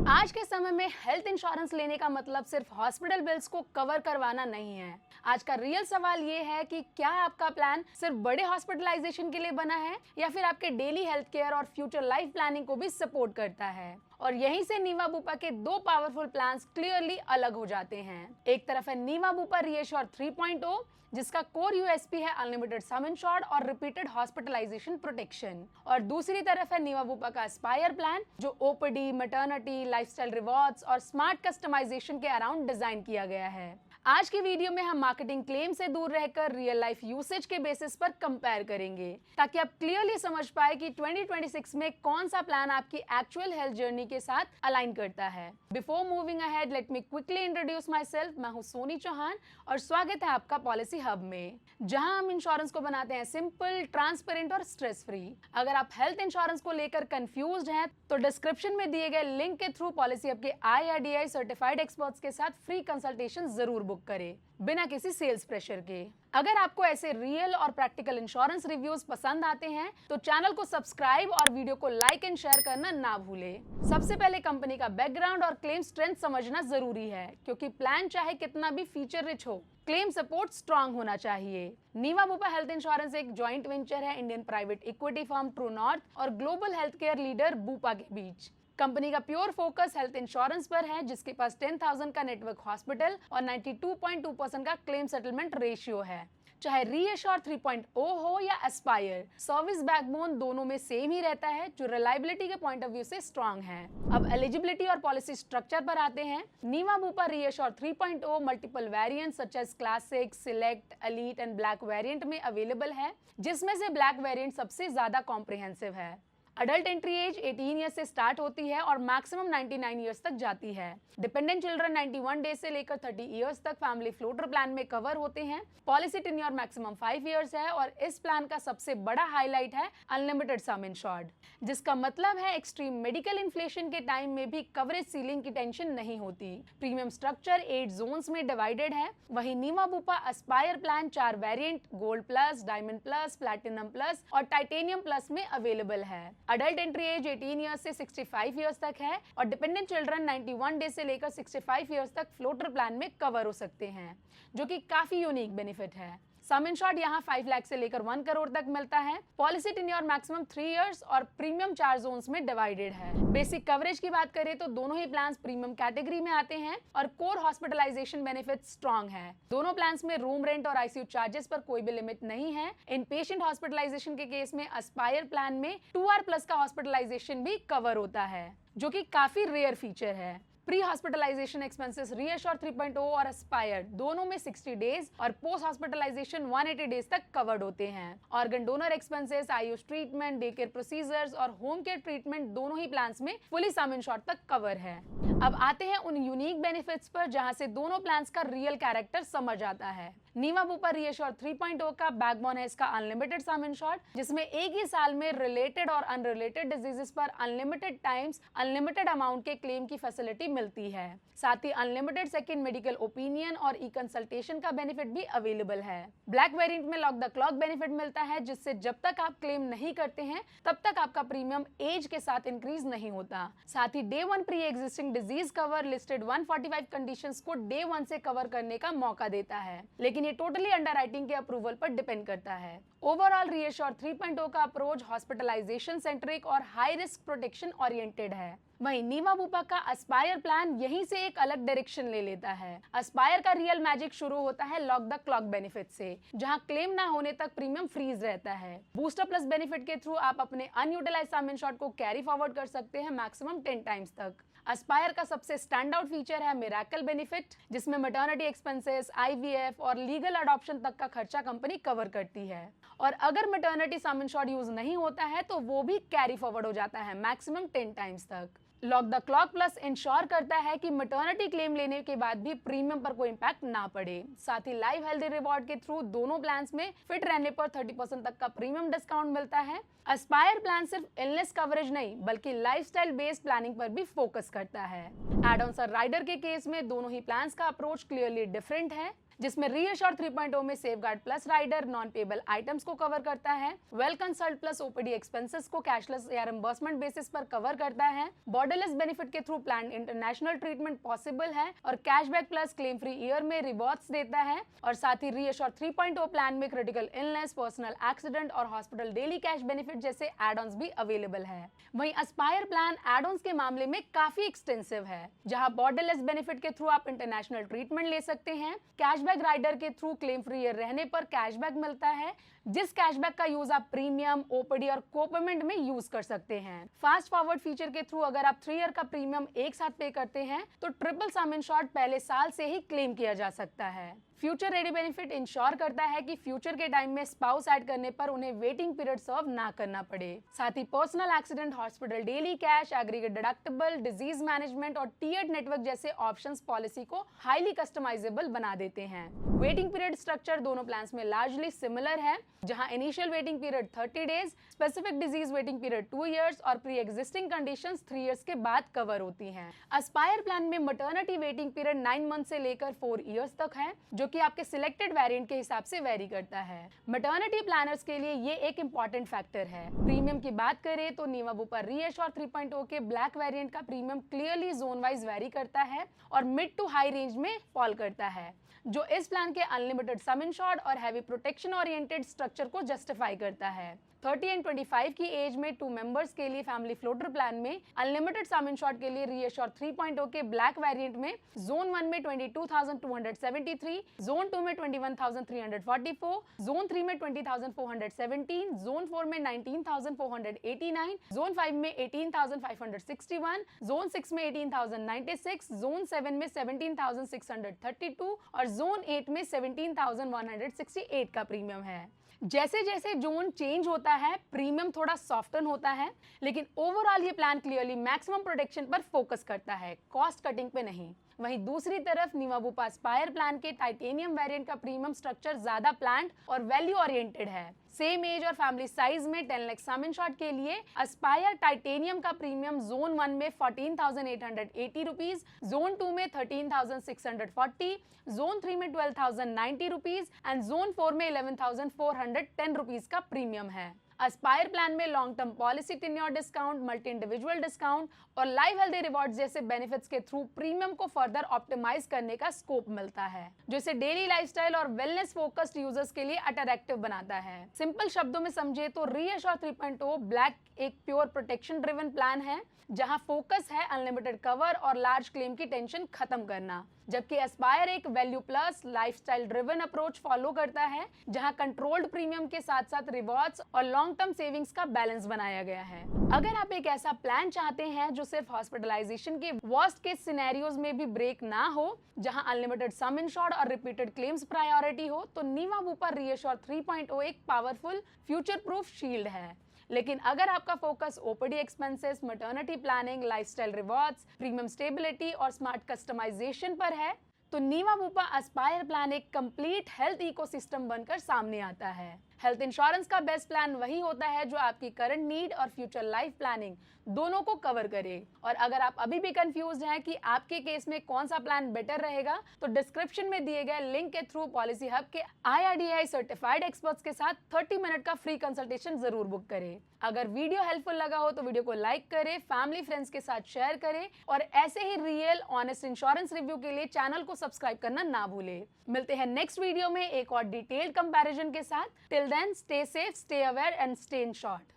आज के समय में हेल्थ इंश्योरेंस लेने का मतलब सिर्फ हॉस्पिटल बिल्स को कवर करवाना नहीं है। आज का रियल सवाल ये है कि क्या आपका प्लान सिर्फ बड़े हॉस्पिटलाइजेशन के लिए बना है या फिर आपके डेली हेल्थ केयर और फ्यूचर लाइफ प्लानिंग को भी सपोर्ट करता है। और यहीं से नीवा बुपा के दो पावरफुल प्लान्स क्लियरली अलग हो जाते हैं। एक तरफ है नीवा बुपा रीएश्योर 3.0 जिसका कोर यूएसपी है अनलिमिटेड सम इंश्योर्ड और रिपीटेड हॉस्पिटलाइजेशन प्रोटेक्शन, और दूसरी तरफ है नीवा बुपा का एस्पायर प्लान जो ओपीडी, मैटरनिटी, लाइफस्टाइल रिवॉर्ड्स और स्मार्ट कस्टमाइजेशन के अराउंड डिजाइन किया गया है। आज की वीडियो में हम मार्केटिंग क्लेम से दूर रहकर रियल लाइफ यूसेज के बेसिस पर कंपेयर करेंगे ताकि आप क्लियरली समझ पाए कि 2026 में कौन सा प्लान आपकी एक्चुअल हेल्थ जर्नी के साथ अलाइन करता है। Before moving ahead let me quickly introduce my self. मैं हूं सोनी चौहान और स्वागत है आपका पॉलिसी हब में, जहां हम इंश्योरेंस को बनाते हैं सिंपल, ट्रांसपेरेंट और स्ट्रेस फ्री। अगर आप हेल्थ इंश्योरेंस को लेकर कंफ्यूज्ड हैं तो डिस्क्रिप्शन में दिए गए लिंक के थ्रू पॉलिसी हब के IRDAI सर्टिफाइड एक्सपर्ट्स के साथ फ्री कंसल्टेशन जरूर बुक करें बिना किसी सेल्स प्रेशर के। अगर आपको ऐसे रियल और प्रैक्टिकल इंश्योरेंस रिव्यूज पसंद आते हैं तो चैनल को सब्सक्राइब और वीडियो को लाइक एंड शेयर करना ना भूलें। सबसे पहले कंपनी का बैकग्राउंड और क्लेम स्ट्रेंथ समझना जरूरी है, क्योंकि प्लान चाहे कितना भी फीचर रिच हो, क्लेम सपोर्ट स्ट्रांग होना चाहिए। नीवा बुपा हेल्थ इंश्योरेंस एक जॉइंट वेंचर है Indian private equity firm true north और global health care leader Bupa के बीच। कंपनी का प्योर फोकस हेल्थ इंश्योरेंस पर है, जिसके पास 10,000 का नेटवर्क हॉस्पिटल और 92.2% का क्लेम सेटलमेंट रेशियो है। चाहे रीएश्योर 3.0 हो या एस्पायर, सर्विस बैकबोन दोनों में सेम ही रहता है, जो रिलायबिलिटी के पॉइंट ऑफ व्यू से स्ट्रांग है। अब एलिजिबिलिटी और पॉलिसी स्ट्रक्चर पर आते हैं। Niva Bupa reassure 3.0 multiple variant such as classic, select, elite and black variant में अवेलेबल है, जिसमें से ब्लैक वेरिएंट सबसे ज्यादा कॉम्प्रिहेंसिव है। अडल्ट एंट्री एज 18 ईयर्स से स्टार्ट होती है और मैक्सिमम 99 ईयर्स तक जाती है। डिपेंडेंट चिल्ड्रन 91 डेज से लेकर 30 ईयर्स तक फैमिली फ्लोटर प्लान में कवर होते हैं। पॉलिसी टेन्योर मैक्सिमम 5 ईयर्स है और इस प्लान का सबसे बड़ा हाईलाइट है अनलिमिटेड सम इंश्योर्ड, जिसका मतलब है एक्सट्रीम मेडिकल इन्फ्लेशन के टाइम में भी कवरेज सीलिंग की टेंशन नहीं होती। प्रीमियम स्ट्रक्चर 8 जोन्स में डिवाइडेड है। वहीं Niva Bupa aspire plan 4 variant gold plus, diamond plus, platinum plus और टाइटेनियम प्लस में अवेलेबल है। अडल्ट एंट्री एज 18 ईयर्स से 65 ईयर्स तक है और डिपेंडेंट चिल्ड्रन 91 डेज से लेकर 65 ईयर्स तक फ्लोटर प्लान में कवर हो सकते हैं, जो कि काफी यूनिक बेनिफिट है। सम इंश्योर्ड यहाँ 5 लाख से लेकर 1 करोड़ तक मिलता है। पॉलिसी टेन्योर मैक्सिमम 3 इयर्स और प्रीमियम 4 जोन्स में डिवाइडेड है। बेसिक कवरेज की बात करें तो दोनों ही प्लान्स प्रीमियम कैटेगरी में आते हैं और कोर हॉस्पिटलाइजेशन बेनिफिट स्ट्रांग है। दोनों प्लान्स में रूम रेंट और ICU चार्जेस पर कोई भी लिमिट नहीं है। इन पेशेंट हॉस्पिटलाइजेशन के केस में एस्पायर प्लान में 2 प्लस का हॉस्पिटलाइजेशन भी कवर होता है, जो कि काफी रेयर फीचर है। प्री हॉस्पिटलाइजेशन एक्सपेंसेस रीएश्योर 3.0 और एस्पायर दोनों में 60 डेज और पोस्ट हॉस्पिटलाइजेशन 180 डेज तक कवर्ड होते हैं। Organ donor expenses, Ayush treatment, day care procedures और होम केयर ट्रीटमेंट दोनों ही प्लान्स में फुली सम इंश्योर्ड तक कवर है। अब आते हैं उन यूनिक बेनिफिट्स पर जहां से दोनों प्लान्स का रियल कैरेक्टर समझ आता है। नीवा बुपा रीएश्योर 3.0 का बैकबोन है इसका अनलिमिटेड सम इंश्योर्ड, जिसमें एक ही साल में रिलेटेड और अनरिलेटेड डिजीजेस पर अनलिमिटेड टाइम्स अनलिमिटेड अमाउंट के क्लेम की फैसिलिटी मिलती है। साथ ही अनलिमिटेड सेकंड मेडिकल ओपिनियन और ई कंसल्टेशन का बेनिफिट भी अवेलेबल है। ब्लैक वेरिएंट में लॉक द क्लॉक बेनिफिट मिलता है, जिससे जब तक आप क्लेम नहीं करते हैं तब तक आपका प्रीमियम एज के साथ इंक्रीज नहीं होता। साथ ही day 1 pre existing disease cover listed 145 conditions को डे 1 से कवर करने का मौका देता है, लेकिन ये टोटली अंडरराइटिंग के अप्रूवल पर डिपेंड करता है। ओवरऑल रीएश्योर 3.0 का अप्रोच हॉस्पिटलाइजेशन सेंट्रिक और हाई रिस्क प्रोटेक्शन ओरिएंटेड है। वहीं नीवा बुपा का एस्पायर प्लान यहीं से एक अलग डायरेक्शन ले लेता है। एस्पायर का रियल मैजिक शुरू होता है लॉक द क्लॉक बेनिफिट से, जहां क्लेम ना होने तक प्रीमियम फ्रीज रहता है। बूस्टर प्लस बेनिफिट के थ्रू आप अपने अनयूटिलाइज्ड सम इंश्योर्ड को कैरी फॉरवर्ड कर सकते हैं मैक्सिमम 10 टाइम्स तक। एस्पायर का सबसे स्टैंड आउट फीचर है मिरेकल बेनिफिट, जिसमें मैटरनिटी एक्सपेंसेस, IVF और लीगल अडॉप्शन तक का खर्चा कंपनी कवर करती है। और अगर मैटरनिटी सम इंश्योर्ड यूज नहीं होता है तो वो भी कैरी फॉरवर्ड हो जाता है मैक्सिमम 10 टाइम्स तक। Lock the clock plus ensure करता है कि मैटरनिटी क्लेम लेने के बाद भी प्रीमियम पर कोई इंपैक्ट ना पड़े। साथ ही लाइफ हेल्दी रिवॉर्ड के थ्रू दोनों प्लान्स में फिट रहने पर 30% तक का प्रीमियम डिस्काउंट मिलता है। एस्पायर प्लान सिर्फ इलनेस कवरेज नहीं बल्कि लाइफस्टाइल बेस्ड प्लानिंग पर भी फोकस करता है। एड ऑन सर राइडर के केस में दोनों ही प्लान्स का अप्रोच क्लियरली डिफरेंट है। जिसमें रीअश्योर 3.0 में safeguard plus rider non payable items को कवर करता है, well consult plus OPD expenses को कैशलेस या रिम्बर्समेंट बेसिस पर कवर करता है, बॉर्डरलेस बेनिफिट के through plan international treatment possible है और cashback plus claim free year में रिवॉर्ड्स देता है। और साथ ही रीअश्योर 3.0 प्लान में क्रिटिकल इलनेस, पर्सनल एक्सीडेंट और हॉस्पिटल डेली कैश बेनिफिट जैसे एड-ऑन्स भी अवेलेबल है। वहीं एस्पायर प्लान एड-ऑन्स के मामले में काफी एक्सटेंसिव है, जहां बॉर्डरलेस बेनिफिट के थ्रू आप इंटरनेशनल ट्रीटमेंट ले सकते हैं, कैशबैक राइडर के थ्रू क्लेम फ्री ईयर रहने पर कैशबैक मिलता है, जिस कैशबैक का यूज आप प्रीमियम, ओपीडी और कोपेमेंट में यूज कर सकते हैं। फास्ट फॉरवर्ड फीचर के थ्रू अगर आप 3 ईयर का प्रीमियम एक साथ पे करते हैं तो ट्रिपल सम इंश्योर्ड पहले साल से ही क्लेम किया जा सकता है। फ्यूचर रेडी बेनिफिट इंश्योर करता है कि फ्यूचर के टाइम में स्पाउस ऐड करने पर उन्हें वेटिंग पीरियड सर्व ना करना पड़े। साथ ही personal accident, hospital daily cash, aggregate deductible, disease management और टीयर्ड नेटवर्क जैसे ऑप्शंस पॉलिसी को हाईली कस्टमाइजेबल बना देते हैं। वेटिंग पीरियड स्ट्रक्चर दोनों प्लान्स में लार्जली सिमिलर है, जहां initial waiting period 30 days, specific disease waiting period 2 years और प्री एग्जिस्टिंग कंडीशंस 3 इयर्स के बाद कवर होती हैं। एस्पायर प्लान में मैटरनिटी वेटिंग पीरियड 9 मंथ से लेकर 4 इयर्स तक है, जो कि आपके सिलेक्टेड वेरिएंट के हिसाब से वेरी करता है। मैटरनिटी प्लानर्स के लिए ये एक इंपॉर्टेंट फैक्टर है। प्रीमियम की बात करें तो नीवा बुपा रीअश्योर 3.0 के ब्लैक वेरिएंट का premium clearly zone wise very करता है और मिड टू हाई रेंज में फॉल करता है, जो इस प्लान के अनलिमिटेड सम इंश्योर्ड और हैवी प्रोटेक्शन ओरिएंटेड स्ट्रक्चर को जस्टिफाई करता है। 30 एंड 25 की एज में 2 मेंबर्स के लिए फैमिली फ्लोटर प्लान में अनलिमिटेड सम इंश्योर्ड के लिए रीअश्योर 3.0 के ब्लैक वेरिएंट में जोन 1 में 22,273, जोन 2 में 21,344, जोन 3 में 20,417, जोन 4 में 19,489, जोन 5 में 18,561, जोन 6 में 18,096, जोन 7 में 17,632 और जोन 8 में 17,168 का प्रीमियम है। जैसे जैसे जोन चेंज होता है प्रीमियम थोड़ा सॉफ्टन होता है, लेकिन ओवरऑल ये प्लान क्लियरली मैक्सिमम प्रोटेक्शन पर फोकस करता है, कॉस्ट कटिंग पे नहीं। वहीं दूसरी तरफ नीवा बुपा एस्पायर प्लान के टाइटेनियम वेरिएंट का प्रीमियम स्ट्रक्चर ज्यादा प्लान्ड और वैल्यू ओरिएंटेड है। सेम एज और फैमिली साइज में 10 लाख सम इंश्योर्ड के लिए एस्पायर टाइटेनियम का प्रीमियम जोन 1 में 14,880 रुपीज, जोन 2 में 13,640, जोन 3 में 12,090 रुपीज एंड जोन 4 में 11,410 रुपीज का प्रीमियम है। एस्पायर प्लान में long term policy tenure discount, multi individual discount और लाइव हेल्दी रिवॉर्ड्स जैसे बेनिफिट्स के थ्रू प्रीमियम को फर्दर ऑप्टिमाइज करने का स्कोप मिलता है, जो इसे डेली लाइफस्टाइल और वेलनेस फोकस्ड यूजर्स के लिए अट्रैक्टिव बनाता है। सिंपल शब्दों में समझे तो रीअश्योर 3.0 ब्लैक एक प्योर प्रोटेक्शन ड्रिवन प्लान है, जहां फोकस है अनलिमिटेड कवर और लार्ज क्लेम की टेंशन खत्म करना, जबकि एस्पायर एक value plus lifestyle driven approach follow करता है, जहां कंट्रोल्ड प्रीमियम के साथ साथ रिवॉर्ड्स और लॉन्ग टर्म सेविंग्स का बैलेंस बनाया गया है। अगर आप एक ऐसा प्लान चाहते हैं जो सिर्फ हॉस्पिटलाइजेशन के वर्स्ट केस सिनेरियोज में भी ब्रेक ना हो, जहां अनलिमिटेड सम इंश्योर्ड और रिपीटेड क्लेम्स प्रायोरिटी हो, तो नीवा बुपा रीअश्योर 3.0 एक पावरफुल फ्यूचर प्रूफ शील्ड है। लेकिन अगर आपका focus OPD expenses, maternity planning, lifestyle rewards, premium stability और स्मार्ट कस्टमाइजेशन पर है, तो नीवा बुपा एस्पायर प्लान एक कंप्लीट हेल्थ इकोसिस्टम बनकर सामने आता है। हेल्थ इंश्योरेंस का बेस्ट प्लान वही होता है जो आपकी करंट नीड और फ्यूचर लाइफ प्लानिंग दोनों को कवर करे। और अगर आप अभी भी कंफ्यूज हैं कि आपके केस में कौन सा प्लान बेटर रहेगा, तो डिस्क्रिप्शन में दिए गए लिंक के थ्रू पॉलिसी हब के IRDAI सर्टिफाइड एक्सपर्ट्स के साथ 30 मिनट का फ्री कंसल्टेशन जरूर बुक करें। अगर वीडियो हेल्पफुल लगा हो तो वीडियो को लाइक करें, फैमिली फ्रेंड्स के साथ शेयर करें और ऐसे ही रियल ऑनेस्ट इंश्योरेंस रिव्यू के लिए चैनल को सब्सक्राइब करना ना भूलें। मिलते हैं नेक्स्ट वीडियो में एक और डिटेल्ड कंपैरिजन के साथ। Till then stay safe, stay aware and stay in short.